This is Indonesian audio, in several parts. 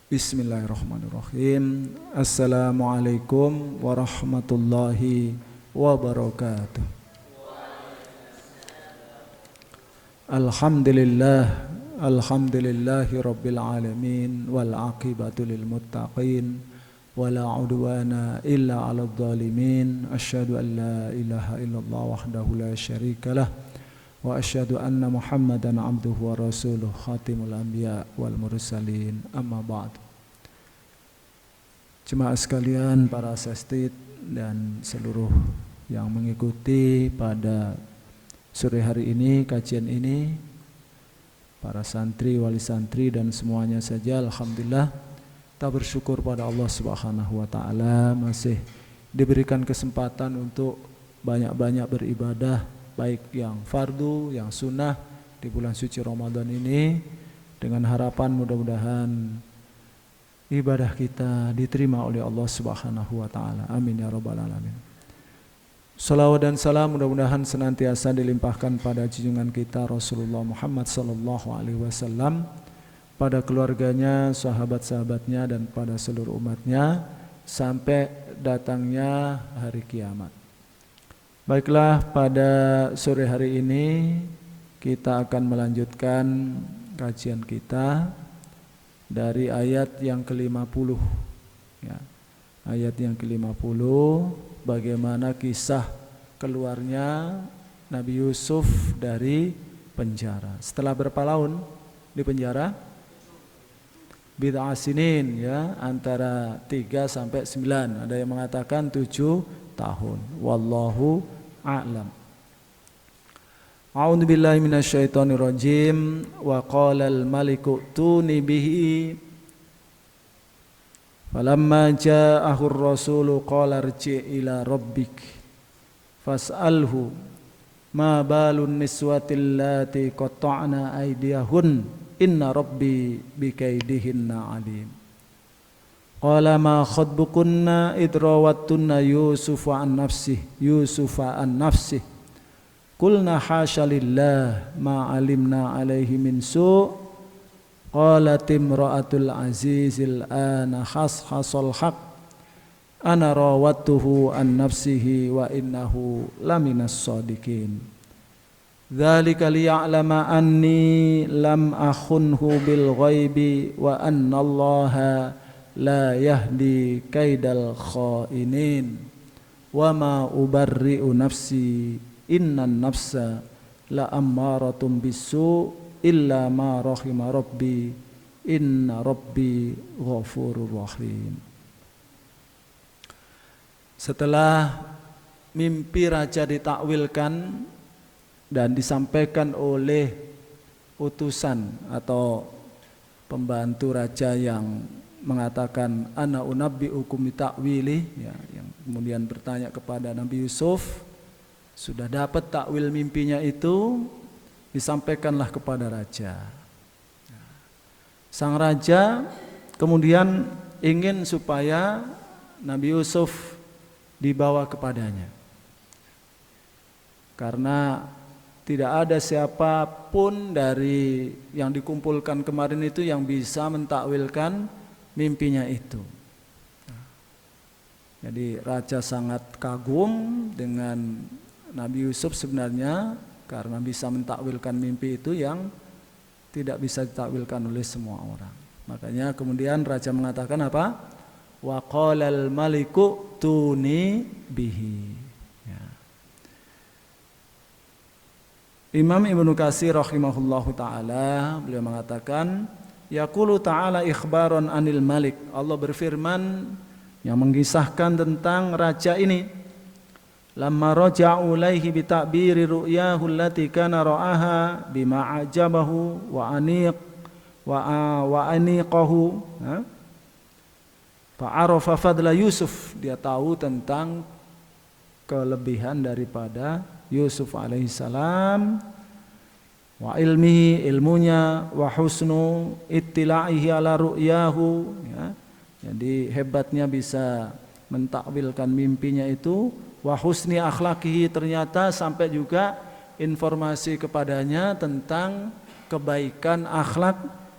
Bismillahirrahmanirrahim. Assalamualaikum warahmatullahi wabarakatuh. Alhamdulillahi rabbil alamin wal aqibatu lil muttaqin wala udwana illa 'alal zalimin. Asyhadu an la ilaha illallah wahdahu la syarikalah wa asyhadu anna Muhammadan abduhu wa rasuluh khatimul anbiya wal mursalin. Amma ba'd. Jemaah sekalian, para asatidz dan seluruh yang mengikuti pada sore hari ini kajian ini, para santri, wali santri dan semuanya saja, alhamdulillah kita bersyukur pada Allah Subhanahu wa taala masih diberikan kesempatan untuk banyak-banyak beribadah, baik yang fardu, yang sunnah di bulan suci Ramadan ini, dengan harapan mudah-mudahan ibadah kita diterima oleh Allah Subhanahu wa taala. Amin ya rabbal alamin. Salawat dan salam mudah-mudahan senantiasa dilimpahkan pada junjungan kita Rasulullah Muhammad sallallahu alaihi wasallam, pada keluarganya, sahabat-sahabatnya dan pada seluruh umatnya sampai datangnya hari kiamat. Baiklah, pada sore hari ini kita akan melanjutkan kajian kita dari ayat yang ke-50 ya. Ayat yang ke-50, bagaimana kisah keluarnya Nabi Yusuf dari penjara. Setelah berapa tahun di penjara? Bid'ah sinin ya, antara 3 sampai 9. Ada yang mengatakan 7 tahun. Wallahu a'lam. A'udzu billahi minasyaitonir rajim. Wa qala al-maliku tuni bihi falamma ja'ahu ar-rasulu qala irji' ila rabbik fas'alhu ma balun niswatil lati qatta'na aydiyahun inna rabbi bikaidihinna alim. Qala ma khatbukunna idrawattunna Yusufa an nafsih qulna hasya lillah ma alimna alaihi min su'. Qalat imra'atul azizil ana hasal haq ana rawattuhu an nafsihi wa innahu laminas sadiqin. Dzalika liya'lama anni lam akhunhu bil ghaibi wa anna Allaha la yahdi kaidal khainin wa ma ubarri'u nafsi innan nafsa la ammaratun bisu illa ma rahima rabbi inna rabbi ghafurur rahim. Setelah mimpi raja ditakwilkan dan disampaikan oleh utusan atau pembantu raja yang mengatakan ana unabbiukum bitakwili ya, yang kemudian bertanya kepada Nabi Yusuf, sudah dapat takwil mimpinya itu, disampaikanlah kepada raja. Sang raja kemudian ingin supaya Nabi Yusuf dibawa kepadanya, karena tidak ada siapapun dari yang dikumpulkan kemarin itu yang bisa mentakwilkan mimpinya itu. Jadi raja sangat kagum dengan Nabi Yusuf sebenarnya, karena bisa mentakwilkan mimpi itu yang tidak bisa ditakwilkan oleh semua orang. Makanya kemudian raja mengatakan apa? Wa qalal maliku tuni bihi ya. Imam Ibnu Katsir rahimahullahu taala beliau mengatakan yaqulu ta'ala ikhbaron anil malik. Allah berfirman yang mengisahkan tentang raja ini. Lamma raja'u ilaihi bi ta'biri ru'yahu allati kana ra'aha bima ajabahu wa aniqahu fa'arafa fadla Yusuf. Dia tahu tentang kelebihan daripada Yusuf alaihissalam, wa ilmihi, ilmunya, wa husnu ittila'ihi ala ru'yahu ya. Jadi hebatnya bisa mentakwilkan mimpinya itu, wa husni akhlaqihi, ternyata sampai juga informasi kepadanya tentang kebaikan akhlak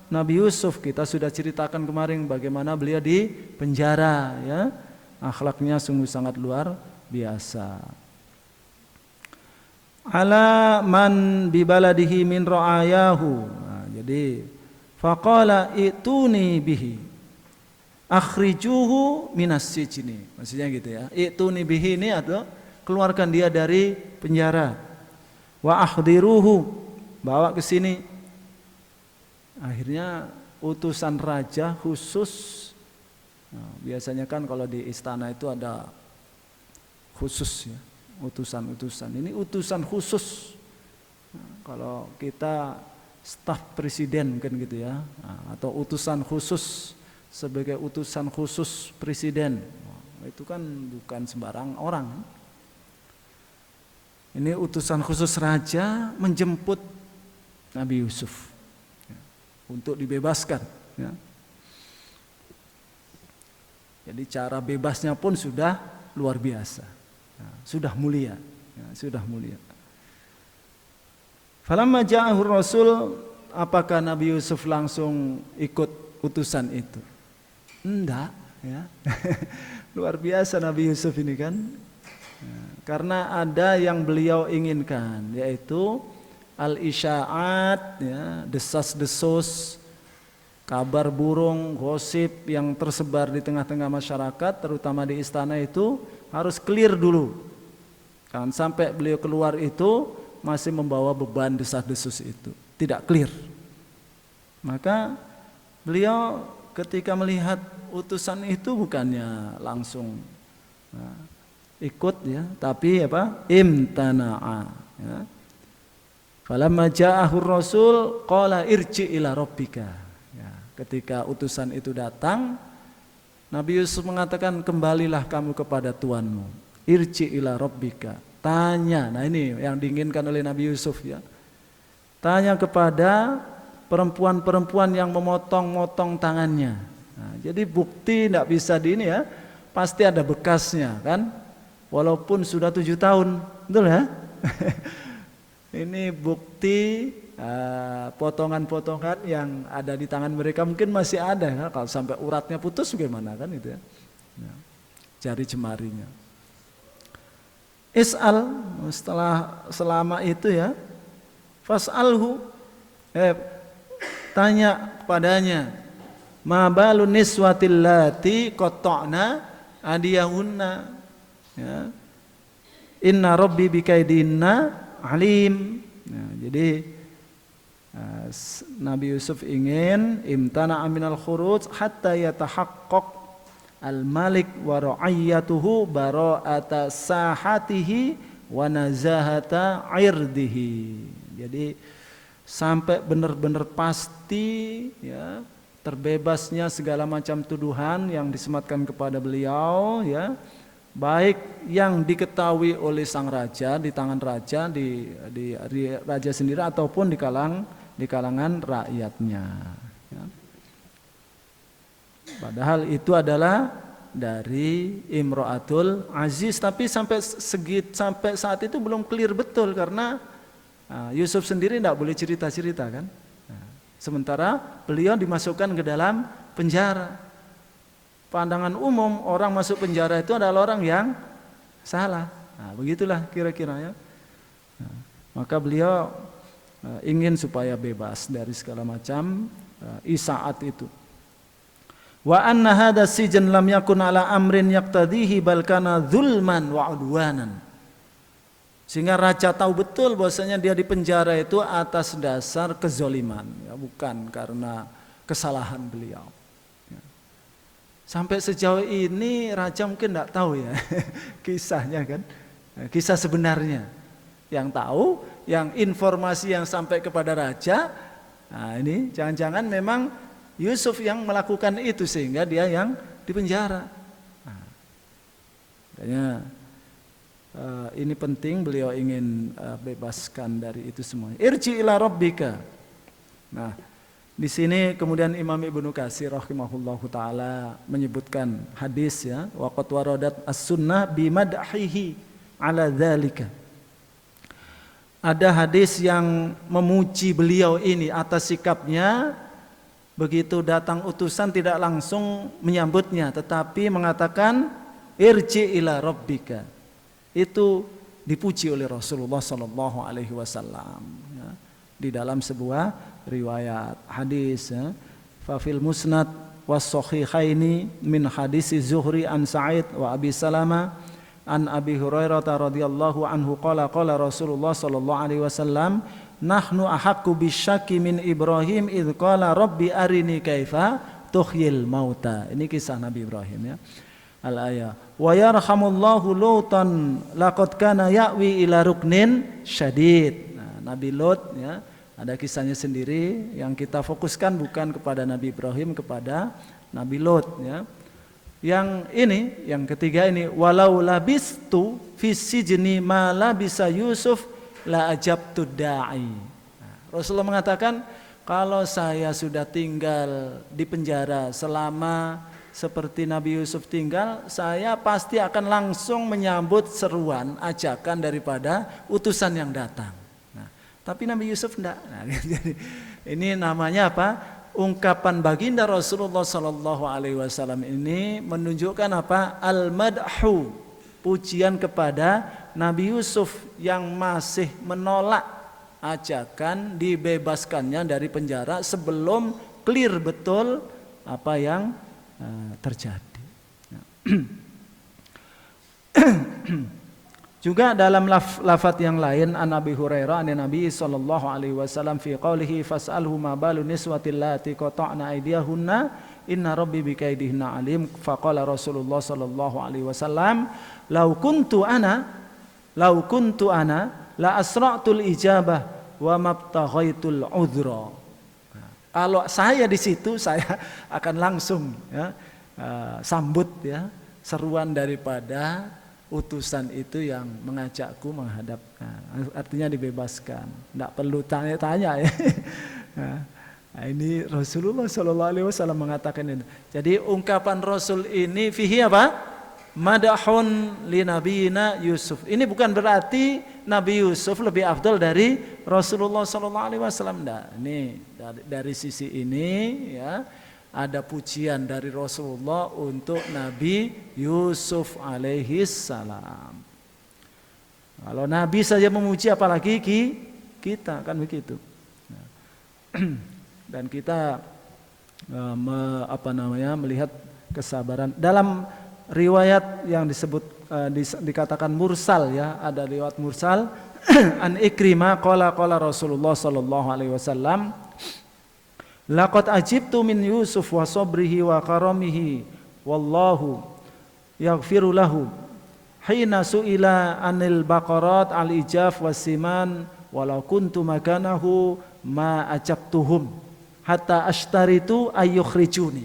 Nabi Yusuf kita sudah ceritakan kemarin bagaimana beliau di penjara ya. Akhlaknya sungguh sangat luar biasa. Ala man bi baladihi min ra'ayahu. Nah, jadi faqala ituni bihi akhrijuhu minas sijni. Maksudnya gitu ya. Ituni bihi ini atau keluarkan dia dari penjara. Wa akhdiruhu, bawa ke sini. Akhirnya utusan raja khusus. Nah, biasanya kan kalau di istana itu ada khusus ya, utusan-utusan. Ini utusan khusus. Nah, kalau kita staf presiden kan gitu ya, nah, atau utusan khusus sebagai utusan khusus presiden. Nah, itu kan bukan sembarang orang. Ini utusan khusus raja menjemput Nabi Yusuf ya, untuk dibebaskan. Ya. Jadi cara bebasnya pun sudah luar biasa, ya, sudah mulia, ya, sudah mulia. Falamma ja'ahu Rasul, apakah Nabi Yusuf langsung ikut utusan itu? Enggak, ya. Luar biasa Nabi Yusuf ini kan. Ya, karena ada yang beliau inginkan, yaitu al-isya'at, ya, desas-desus, kabar burung, gosip yang tersebar di tengah-tengah masyarakat, terutama di istana itu harus clear dulu. Jangan sampai beliau keluar itu masih membawa beban desas-desus itu, tidak clear. Maka beliau ketika melihat utusan itu bukannya langsung ikut ya, tapi apa? Imtana'a ya. Falamma ja'ahu Rasul qala irji ila rabbika. Ya, ketika utusan itu datang, Nabi Yusuf mengatakan kembalilah kamu kepada Tuhanmu. Irji ila rabbika. Tanya. Nah, ini yang diinginkan oleh Nabi Yusuf ya. Tanya kepada perempuan-perempuan yang memotong-motong tangannya. Nah, jadi bukti tidak bisa di ini ya. Pasti ada bekasnya kan? Walaupun sudah 7 tahun, betul ya? Ini bukti potongan-potongan yang ada di tangan mereka mungkin masih ada. Ya? Kalau sampai uratnya putus bagaimana kan itu ya? Ya, jari jemarinya. Is'al, setelah selama itu ya, fas'alhu, tanya padanya, ma balun niswatil lati qata'na adiyahunna. Ya. Inna rabbi bikaidinna alim. Nah, jadi Nabi Yusuf ingin imtana aminal khuruj hatta yatahaqqaq al-malik wa ra'iyatuhu bara'ata sahatihi wa nazahata irdihi. Jadi sampai benar-benar pasti ya, terbebasnya segala macam tuduhan yang disematkan kepada beliau ya. Baik yang diketahui oleh sang raja, di tangan raja, di raja sendiri ataupun di kalangan rakyatnya. Ya. Padahal itu adalah dari Imro'atul Aziz, tapi sampai saat itu belum clear betul karena Yusuf sendiri tidak boleh cerita-cerita kan. Sementara beliau dimasukkan ke dalam penjara. Pandangan umum orang masuk penjara itu adalah orang yang salah. Nah, begitulah kira-kira ya. Nah, maka beliau ingin supaya bebas dari segala macam isaat itu. Wa anna hadha sijan lam yakun ala amrin yaqtadihi bal kana dzulman wa udwanan. Sehingga raja tahu betul bahwasanya dia di penjara itu atas dasar kezaliman, ya, bukan karena kesalahan beliau. Sampai sejauh ini raja mungkin tidak tahu ya kisahnya kan, kisah sebenarnya. Yang tahu, yang informasi yang sampai kepada raja, nah ini jangan-jangan memang Yusuf yang melakukan itu sehingga dia yang dipenjara. Nah, makanya ini penting, beliau ingin bebaskan dari itu semua. Irji ila rabbika. Nah, di sini kemudian Imam Ibnu Katsir rahimahullahu taala menyebutkan hadis ya, waqad waradat as-sunnah bimadhihi ala dzalika. Ada hadis yang memuji beliau ini atas sikapnya begitu datang utusan tidak langsung menyambutnya, tetapi mengatakan irji ila rabbika. Itu dipuji oleh Rasulullah sallallahu alaihi wasallam ya, di dalam sebuah riwayat hadis ya. Fa fil musnad was sahihaini min hadis Zuhri an Sa'id wa Abi Salamah an Abi Hurairah radhiyallahu anhu qala Rasulullah sallallahu alaihi wasallam nahnu ahaqqu bisyaki min Ibrahim idz qala rabbi arini kaifa tuhyil mauta. Ini kisah Nabi Ibrahim ya. Al-ayah wa yarhamullahu Lutan laqad kana ya'wi ila ruknin syadid. Nah, Nabi Lut ya, ada kisahnya sendiri yang kita fokuskan bukan kepada Nabi Ibrahim, kepada Nabi Lut ya. Yang ini, yang ketiga ini walau labistu fis sijni ma labisa Yusuf la ajabtu da'i. Nah, Rasulullah mengatakan kalau saya sudah tinggal di penjara selama seperti Nabi Yusuf tinggal, saya pasti akan langsung menyambut seruan, ajakan daripada utusan yang datang. Nah, tapi Nabi Yusuf enggak. Nah, jadi ini namanya apa? Ungkapan baginda Rasulullah Sallallahu Alaihi Wasallam ini menunjukkan apa? Al-madhu, pujian kepada Nabi Yusuf yang masih menolak ajakan dibebaskannya dari penjara sebelum clear betul apa yang terjadi. Juga dalam lafaz yang lain an Abi Hurairah an Nabi sallallahu alaihi wasallam fi qaulihi fas'alhu ma balu niswatil lati qata'na aydiyahunna inna rabbi bikaidihinna alim. Faqala Rasulullah sallallahu alaihi wasallam law kuntu ana la asra'tul ijabah wa mabtaghaitul udhra. Kalau saya di situ, saya akan langsung ya, sambut ya seruan daripada utusan itu yang mengajakku menghadap. Artinya dibebaskan, tidak perlu tanya-tanya ya. Nah, ini Rasulullah Shallallahu Alaihi Wasallam mengatakan ini. Jadi ungkapan Rasul ini fihi apa? Madahun li nabiyina Yusuf. Ini bukan berarti Nabi Yusuf lebih afdal dari Rasulullah sallallahu alaihi wasallam. Nah, ini dari sisi ini ya ada pujian dari Rasulullah untuk Nabi Yusuf alaihi salam. Kalau Nabi saja memuji apalagi kita kan begitu. Nah, dan kita melihat kesabaran dalam riwayat yang disebut dikatakan mursal ya, ada riwayat mursal an Ikrimah qala Rasulullah sallallahu alaihi wasallam laqad ajibtu min Yusuf wa sabrihi wa karamihi wallahu yaghfiru lahu hina su'ila anil baqarat al ijaf wasiman walau kuntu makanahu ma ajabtuhum hatta ashtaritu ayyukhrijuni.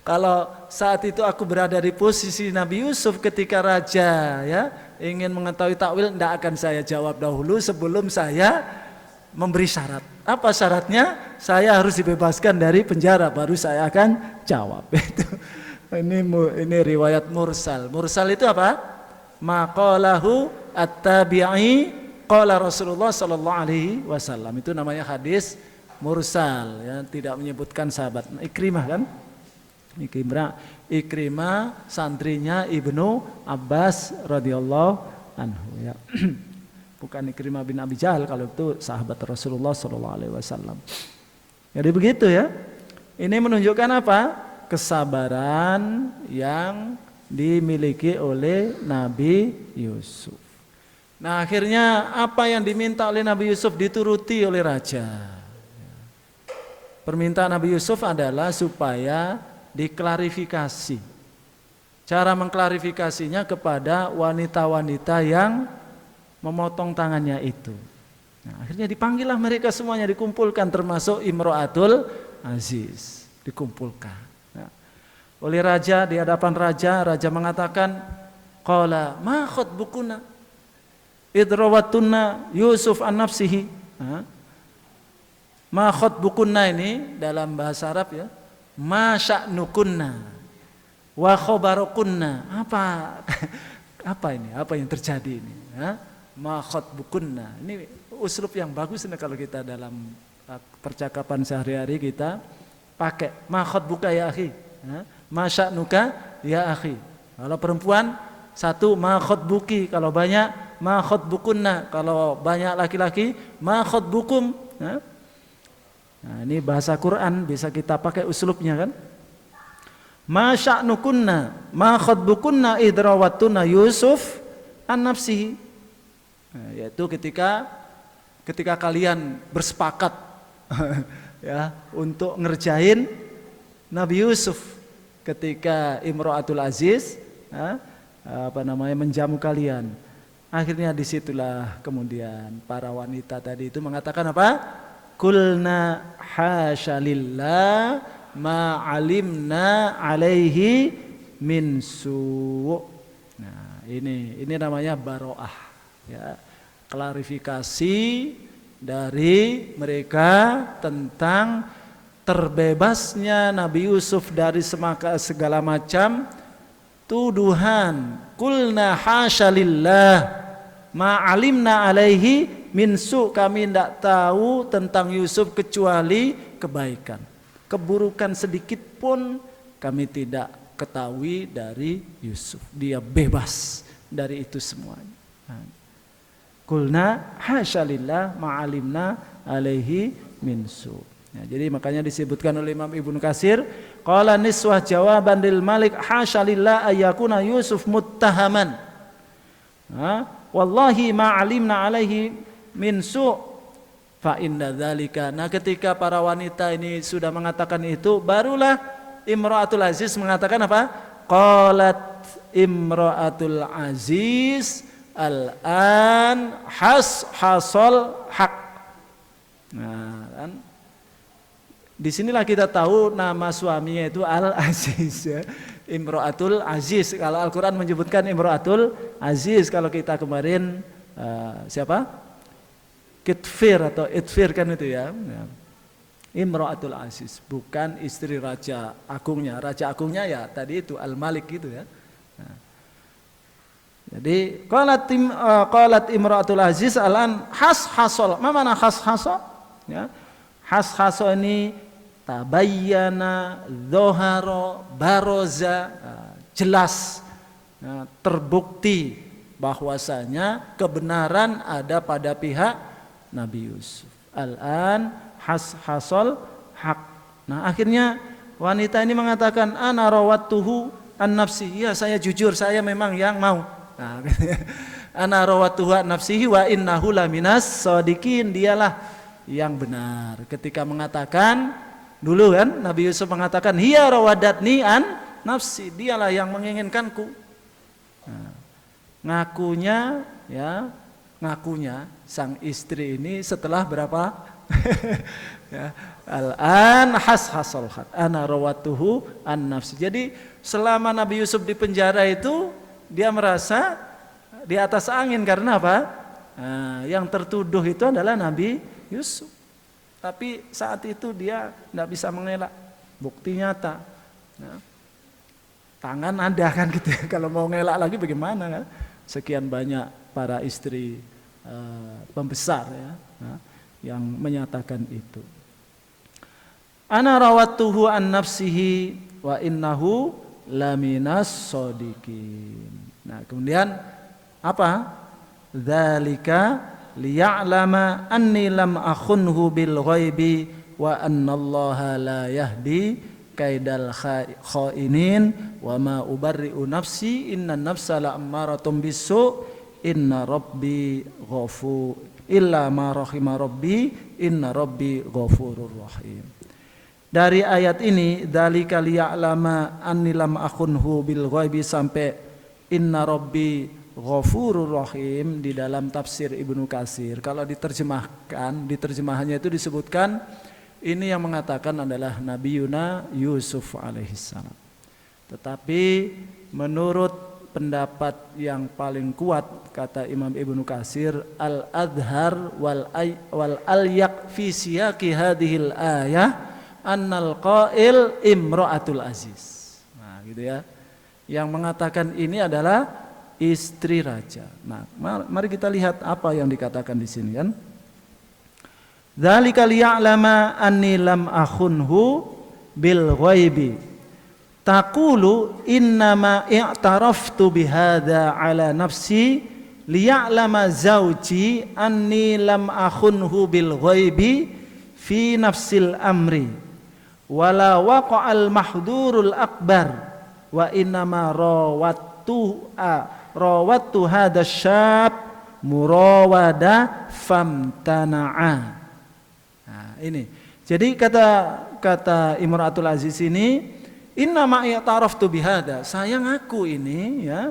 Kalau saat itu aku berada di posisi Nabi Yusuf ketika raja ya ingin mengetahui takwil, tidak akan saya jawab dahulu sebelum saya memberi syarat. Apa syaratnya? Saya harus dibebaskan dari penjara baru saya akan jawab. Ini riwayat mursal. Mursal itu apa? Maqalahu at-tabi'i qala Rasulullah sallallahu alaihi wasallam. Itu namanya hadis mursal ya, tidak menyebutkan sahabat. Ikrimah kan? Ikrimah santrinya Ibnu Abbas radhiyallahu anhu ya. Bukan Ikrimah bin Abi Jahal, kalau itu sahabat Rasulullah sallallahu alaihi wasallam. Jadi begitu ya. Ini menunjukkan apa? Kesabaran yang dimiliki oleh Nabi Yusuf. Nah, akhirnya apa yang diminta oleh Nabi Yusuf dituruti oleh raja. Permintaan Nabi Yusuf adalah supaya diklarifikasi. Cara mengklarifikasinya kepada wanita-wanita yang memotong tangannya itu. Nah, akhirnya dipanggillah mereka semuanya, dikumpulkan termasuk Imro'atul Aziz, dikumpulkan. Nah, oleh raja, di hadapan raja mengatakan, qala ma khatbukuna idrawattunna Yusuf an nafsihi. Ma khatbukunna ini dalam bahasa Arab ya, ma sya'nukunna wa khobarukunna. Apa ini? Apa yang terjadi ini? Ma khatbukunna. Ini uslub yang bagus ini kalau kita dalam percakapan sehari-hari kita pakai ma khatbuka ya akhi, ma sya'nuka ya akhi. Kalau perempuan satu ma khatbuki, kalau banyak ma khatbukunna, kalau banyak laki-laki ma khatbukum. Nah, ini bahasa Quran bisa kita pakai uslubnya kan. Ma sya'nukunna ma khatbukunna idrawatuna Yusuf an nafsihi. Nah, yaitu ketika kalian bersepakat ya untuk ngerjain Nabi Yusuf ketika Imro'atul Aziz menjamu kalian. Akhirnya disitulah kemudian para wanita tadi itu mengatakan apa? Kulna hasya lillah ma alimna alaihi min su'. Nah, ini namanya baroah ya. Klarifikasi dari mereka tentang terbebasnya Nabi Yusuf dari segala macam tuduhan. Kulna hasya lillah ma alimna alaihi min su', kami tidak tahu tentang Yusuf kecuali kebaikan. Keburukan sedikit pun kami tidak ketahui dari Yusuf. Dia bebas dari itu semuanya. Kulna hasya lillah ma alimna alaihi min su'. Ya, jadi makanya disebutkan oleh Imam Ibnu Katsir, qala niswah jawaban lil Malik hasya lillah ayyakuna Yusuf muttahaman. Wallahi ma alimna alaihi min su' fa inna dzalika. Nah, ketika para wanita ini sudah mengatakan itu, barulah Imro'atul Aziz mengatakan apa? Qalat Imro'atul Aziz al-an hasol haq. Nah, kan disinilah kita tahu nama suaminya itu Al-Aziz ya. Imro'atul Aziz. Kalau Al-Quran menyebutkan Imro'atul Aziz. Kalau kita kemarin siapa? Kitfir atau Itfir kan itu ya. Imro'atul Aziz, bukan istri Raja Agungnya. Raja Agungnya ya tadi itu Al-Malik gitu ya. Nah, jadi qalat Imro'atul Aziz al-an hasol. Mana hasol? Ya. Hasol ini tabayyana, dzoharo, baroza, jelas, terbukti bahwasanya kebenaran ada pada pihak Nabi Yusuf. Al-an hasol hak. Nah, akhirnya wanita ini mengatakan ana rawattuhu an nafsi. Ya, saya jujur, saya memang yang mau. Nah, ana rawattuhu an nafsihi wa innahu laminas shadiqin. Dialah yang benar ketika mengatakan dulu kan Nabi Yusuf mengatakan hiya rawadatni an nafsi, dialah yang menginginkanku. Nah, ngakunya sang istri ini setelah berapa ya, al-an hasol haq ana rawatuhu an nafsi. Jadi selama Nabi Yusuf di penjara itu dia merasa di atas angin karena apa? Nah, yang tertuduh itu adalah Nabi Yusuf. Tapi saat itu dia tidak bisa mengelak, bukti nyata. Nah, tangan ada kan gitu ya. Kalau mau ngelak lagi bagaimana kan? Sekian banyak para istri pembesar ya, yang menyatakan itu. Ana rawattuhu an nafsihi wa innahu laminas shodiqin. Nah, kemudian apa? Dzalika liya'lama anni lam akhunhu bil ghaibi wa annallaha la yahdi kaidal khainin wa ma ubarri'u nafsi innan nafsa la'ammaratun bisu inna rabbi ghafur illa ma rahima rabbi inna rabbi ghafurur rahim. Dari ayat ini dzalika liya'lama anni lam akhunhu bil ghaibi sampai inna rabbi ghafurur rahim di dalam tafsir Ibnu Katsir. Kalau diterjemahkan, di terjemahannya itu disebutkan ini yang mengatakan adalah Nabi Yusuf alaihissalam. Tetapi menurut pendapat yang paling kuat kata Imam Ibnu Katsir, al-adhar wal alyaq fi siyaqi hadhil ayah annal qail imra'atul aziz. Nah, gitu ya. Yang mengatakan ini adalah istri raja. Nah, mari kita lihat apa yang dikatakan di sini kan. Dzalika liya'lama anni lam akhunhu bil ghaibi. Taqulu innama i'taraftu bihadza ala nafsi liya'lama zawji anni lam akhunhu bil ghaibi fi nafsil amri wala waqa'al mahdurul akbar wa innama rawattu hadha syab murawada famtana'a. Nah, ini. Jadi kata Imratul Aziz ini, innama i'taraftu bihada, saya ngaku ini ya.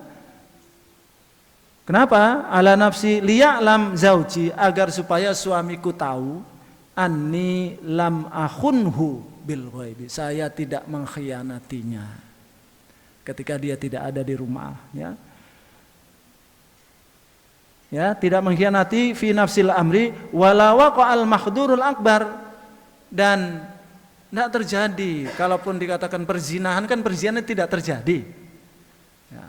Kenapa? Ala nafsi liya'lam zauji, agar supaya suamiku tahu anni lam akhunhu bil ghaibi, saya tidak mengkhianatinya ketika dia tidak ada di rumah, ya. Ya, tidak mengkhianati fi nafsil amri wala waqa'al mahdurul akbar, dan tidak terjadi. Kalaupun dikatakan perzinahan, kan perzinahan tidak terjadi. Ya.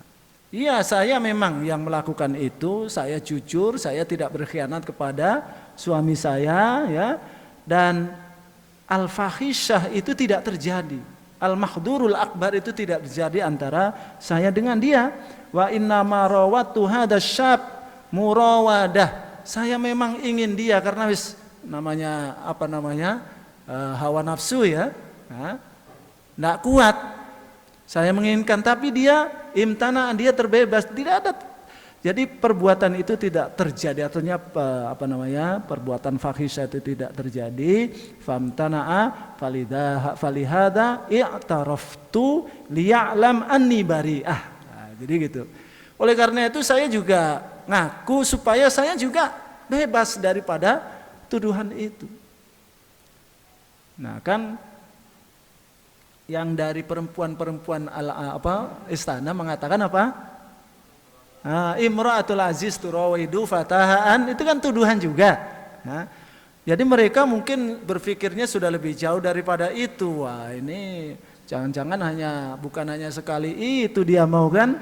Iya, saya memang yang melakukan itu, saya jujur, saya tidak berkhianat kepada suami saya, ya. Dan al-fahisyah itu tidak terjadi. Al-mahdurul akbar itu tidak terjadi antara saya dengan dia. Wa inna ma rawattu hadha syab murawadah. Saya memang ingin dia karena namanya hawa nafsu, ya. Nggak kuat. Saya menginginkan, tapi dia imtana, dia terbebas, tidak ada. Jadi perbuatan itu tidak terjadi, artinya perbuatan fahisyah itu tidak terjadi. Famtana'a falihada i'taraftu liya'lam anni bari'ah. Nah, jadi gitu. Oleh karena itu saya juga ngaku supaya saya juga bebas daripada tuduhan itu. Nah, kan yang dari perempuan-perempuan istana mengatakan apa? Imra'atul aziz turawidu fatahaan, itu kan tuduhan juga. Nah, jadi mereka mungkin berpikirnya sudah lebih jauh daripada itu. Wah, ini jangan-jangan bukan hanya sekali itu dia mau, kan?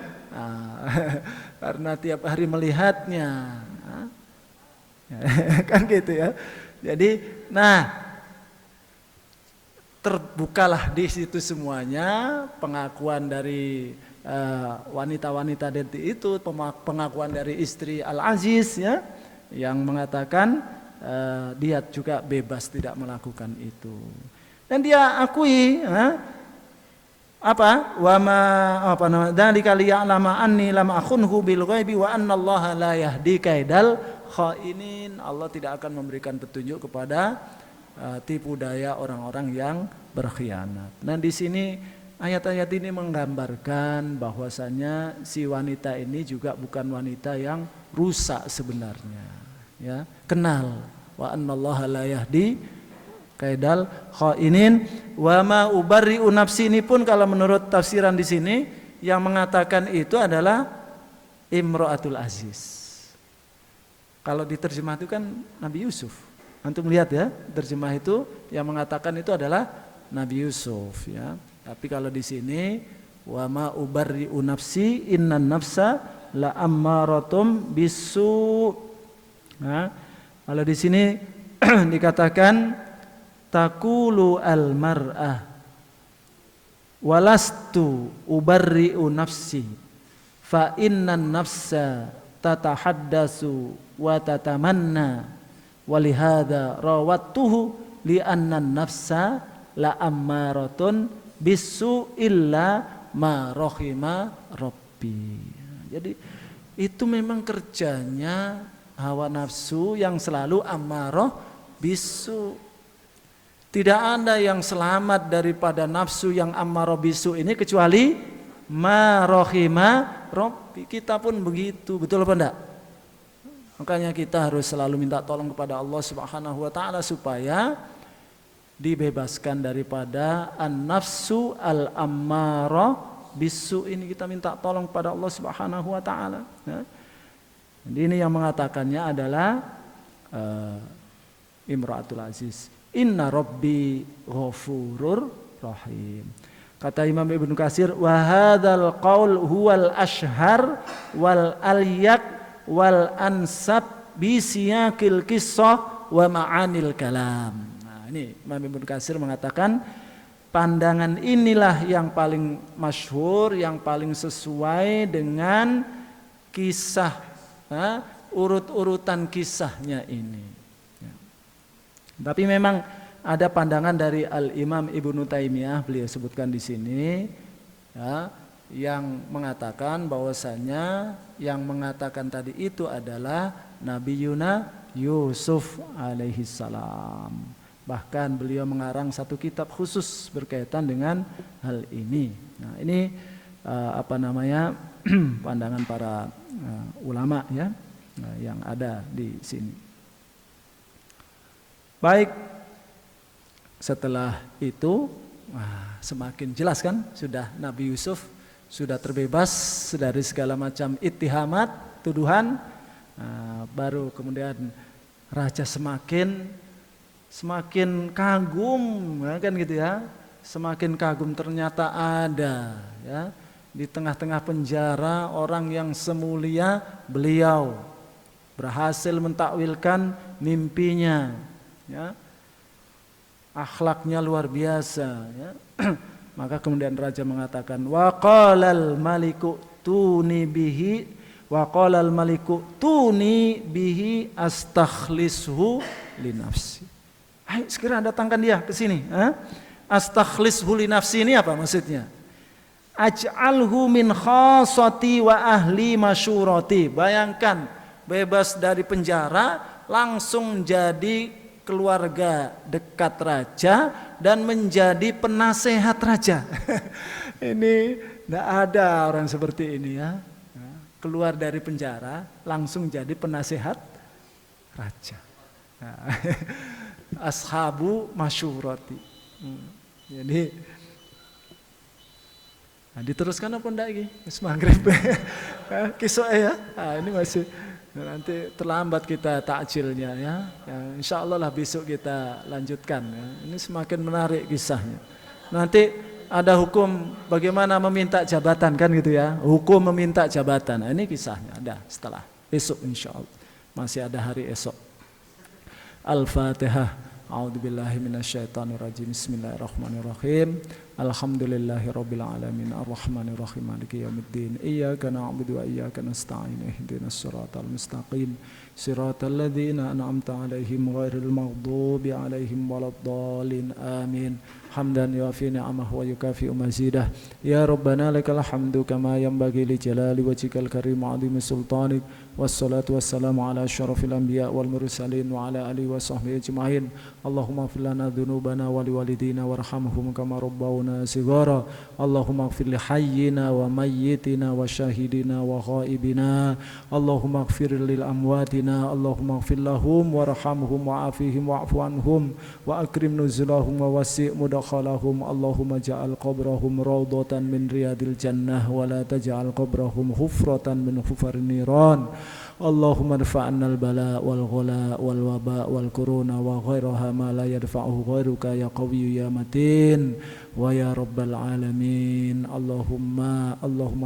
Karena tiap hari melihatnya. Kan gitu, ya. Jadi, terbukalah di situ semuanya pengakuan dari wanita-wanita itu, pengakuan dari istri Al-Aziz, ya, yang mengatakan dia juga bebas tidak melakukan itu. Dan dia akui dzalika liya'lama anni lam akhunhu bil ghaibi wa anna Allah la yahdi kaidal khainin. Allah tidak akan memberikan petunjuk kepada tipu daya orang-orang yang berkhianat. Nah, di sini ayat-ayat ini menggambarkan bahwasanya si wanita ini juga bukan wanita yang rusak sebenarnya, ya. Kenal wa annallaha la yahdi kaidal khainin wa ma ubarri'u nafsi, ini pun kalau menurut tafsiran di sini yang mengatakan itu adalah Imra'atul Aziz. Kalau diterjemah itu kan Nabi Yusuf. Antum lihat, ya, terjemah itu yang mengatakan itu adalah Nabi Yusuf, ya. Tapi kalau di sini wa ma ubarri'u nafsi innan nafsa la ammaratum bisu. Nah, kalau di sini dikatakan taqulu al mar'ah walastu ubarri'u nafsi fa innan nafsa tatahaddasu wa tatamanna walihada rawattuhu li annan nafsa la ammaratun bisu illa ma rohima robbi. Jadi itu memang kerjanya hawa nafsu yang selalu ammaroh bisu. Tidak ada yang selamat daripada nafsu yang ammaroh bisu ini kecuali ma rohima robbi. Kita pun begitu, betul apa enggak? Makanya kita harus selalu minta tolong kepada Allah Subhanahu wa taala supaya dibebaskan daripada an-nafsu al-ammarah bisu ini. Kita minta tolong pada Allah Subhanahu wa taala, ya. Jadi ini yang mengatakannya adalah Imra'atul Aziz. Inna rabbi ghafurur rahim. Kata Imam Ibnu Katsir, wa hadzal qaul huwal ashhar wal alyak wal ansab bi siyaqil qissah wa ma'anil kalam. Nah, ini Imam Ibnu Katsir mengatakan pandangan inilah yang paling masyhur, yang paling sesuai dengan kisah, urut-urutan kisahnya ini. Ya. Tapi memang ada pandangan dari Al-Imam Ibnu Taimiyah, beliau sebutkan di sini, ya, yang mengatakan bahwasanya yang mengatakan tadi itu adalah Nabi Yusuf alaihi salam. Bahkan beliau mengarang satu kitab khusus berkaitan dengan hal ini. Nah, ini pandangan para ulama ya, yang ada di sini. Baik, setelah itu semakin jelas kan, sudah Nabi Yusuf sudah terbebas dari segala macam ittihamat, tuduhan. Baru kemudian raja semakin kagum, kan gitu ya. Semakin kagum, ternyata ada ya di tengah-tengah penjara orang yang semulia beliau, berhasil mentakwilkan mimpinya ya. Akhlaknya luar biasa ya. Maka kemudian raja mengatakan wa qalal maliku tuni bihi astakhlishu li nafsi. Ayo segera datangkan dia ke sini. Astakhlishu li nafsi ini apa maksudnya? Aj'alhu min khasati wa ahli masyurati. Bayangkan bebas dari penjara langsung jadi keluarga dekat raja dan menjadi penasehat raja. Ini tidak ada orang seperti ini ya. Keluar dari penjara langsung jadi penasehat raja. Ashabu masyurati. Jadi diteruskan apa enggak lagi? Maghrib. Kisah ya. Ini masih nanti terlambat kita takjilnya ya. Insya Allah lah besok kita lanjutkan ya. Ini semakin menarik kisahnya. Nanti ada hukum bagaimana meminta jabatan kan gitu ya. Hukum meminta jabatan. Nah, ini kisahnya ada setelah besok insya Allah. Masih ada hari esok. Al-Fatihah. A'udzubillahi minasyaitonirrajim. Bismillahirrahmanirrahim. Alhamdulillahirabbil alamin arrahmanirrahim maliki yaumiddin. Iyyaka na'budu wa iyyaka nasta'in. Ihdinas siratal mustaqim. Siratal ladzina an'amta 'alaihim ghairil maghdubi 'alaihim waladdallin. Amin. Hamdan yuafi ni'amahu wa yukafi'u mazidah. Ya Rabbana lakal hamdu kama yanbaghi li jalali wajhikal karim 'azimi sultanik. Wassalatu wassalamu ala asyrafil anbiya wal mursalin wa ala alihi wa sahbihi ajma'in. Allahumma ighfir lana dhunubana wa liwalidina warhamhum kama rabbawna shighara. Allahumma ighfir li hayyina wa mayyitina wa syahidina wa ghaibina. Allahumma ighfir lil amwatina. Allahumma ighfir lahum warhamhum wa'afihim wa'fu anhum wa akrim nuzulahum wa wasi' mudakhalahum. Allahumma ja'al qabrahum rawdatan min riyadil jannah wa la taj'al qabrahum hufratan min hufarin niran. Allahumma rfa'na al-bala wal ghala wal waba wal kuruna wa ghairaha ma la yadfa'uhu ghairuka ya qawiyyu ya matin wa ya rabbal alamin. Allahumma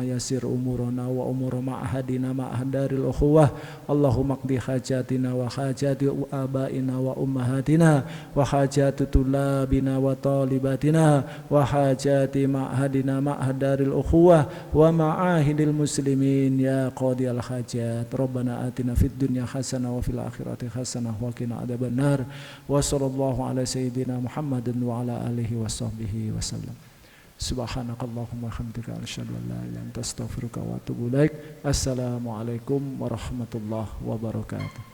yassir umurana wa umur ma'hadina ma'hadaril ukhuwah. Allahumma qdi hajatina wa hajati abaina wa ummahatina wa hajati tulabina wa talibatina wa hajati ma'hadina ma'hadaril ukhuwah wa ma'ahidil muslimin ya qadiyal hajat. Rabbana atina fid dunya hasanah wa fil akhirati hasanah wa qina adzabannar. Wa sallallahu ala sayyidina Muhammadin wa ala alihi wa sahbihi wasallam. Subhanakallahumma hamdika asyhadu an la ilaha illa anta astaghfiruka wa atubu ilaik. Assalamualaikum warahmatullahi wabarakatuh.